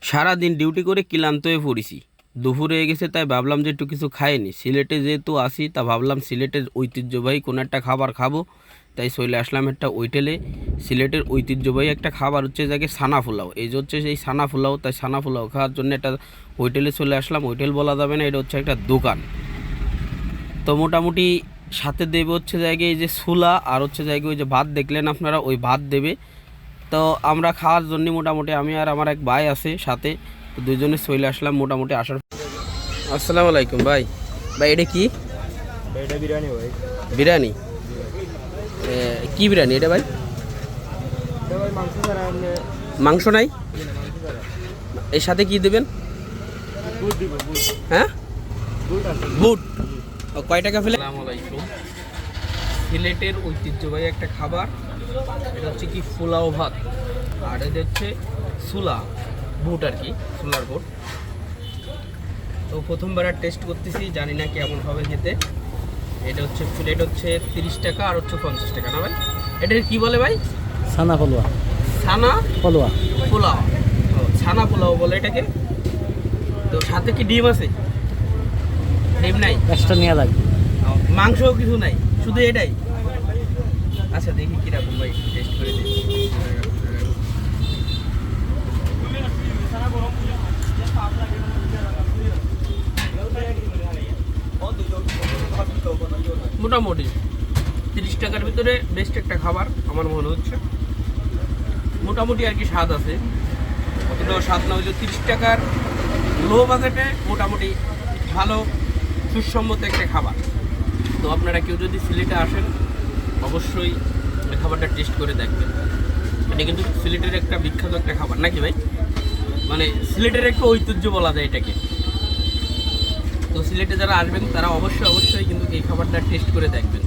সারাদিন ডিউটি করে ক্লান্ত হয়ে পড়েছি। দুপুর হয়ে গেছে, তাই ভাবলাম যে একটু কিছু খাইনি। সিলেটে যেহেতু আসি, তা ভাবলাম সিলেটের ঐতিহ্যবাহী কোনো একটা খাবার খাবো। তাই চলে আসলাম একটা হোটেলে। সিলেটের ঐতিহ্যবাহী একটা খাবার হচ্ছে যাকে ছানা পোলাও। এই যে হচ্ছে সেই ছানা পোলাও, তাই ছানা পোলাও খাওয়ার জন্য একটা হোটেলে চলে আসলাম। হোটেল বলা যাবে না, এটা হচ্ছে একটা দোকান। তো মোটামুটি সাথে দেবে হচ্ছে জায়গায় এই যে ছোলা, আর হচ্ছে জায়গায় ওই যে ভাত দেখলেন আপনারা, ওই ভাত দেবে। তো আমরা খাওয়ার জন্য মোটামুটি আমি আর আমার এক ভাই আছে সাথে, তো দুজনে চলে আসলাম মোটামুটি আসার। আসসালামু আলাইকুম ভাই। ভাই এটা কি? এটা বিরিয়ানি ভাই। বিরিয়ানি? কি বিরিয়ানি এটা ভাই? এটা ভাই মাংস ছাড়া এমনি মাংস নাই? মাংস ছাড়া এর সাথে কি দেবেন? বুট দিব বুট। হ্যাঁ, বুট আছে। বুট। ও, কয় টাকা ফেলে? আসসালামু আলাইকুম। সিলেটের ঐতিহ্যবাহী একটা খাবার, এটা হচ্ছে কি পোলাও ভাত, আর এটা হচ্ছে ছোলা বুট আর কি, ছোলার বুট। তো প্রথমবার আর টেস্ট করতেছি, জানি না কেমন হবে খেতে। এটা হচ্ছে প্লেট হচ্ছে 30 টাকা, আর হচ্ছে 50 টাকা না ভাই? এটার কি বলে ভাই? ছানা ফলুয়া। ছানা ফলুয়া। পোলাও। ও, ছানা পোলাও বলে এটাকে। তো সাথে কি ডিম আছে? ডিম নাই? এক্সট্রা নেওয়া লাগবে। মাংসও কিছু নাই, শুধু এটাই? আচ্ছা দেখি কিরকম ভাই, টেস্ট করে দিই। মোটামুটি 30 টাকার ভিতরে বেস্ট একটা খাবার আমার মনে হচ্ছে। মোটামুটি আর কি স্বাদ আছে, অতটাও স্বাদ না হলেও 30 টাকার লো বাজেটে মোটামুটি ভালো সুসম্মত একটা খাবার। তো আপনারা কেউ যদি সিলেটে আসেন, অবশ্যই এই খাবারটা টেস্ট করে দেখবেন। এটা কিন্তু সিলেটের একটা বিখ্যাত একটা খাবার নাকি ভাই? মানে সিলেটের একটা ঐতিহ্য বলা যায় এটাকে। তো সিলেটে যারা আসবেন তারা অবশ্যই কিন্তু এই খাবারটা টেস্ট করে দেখবেন।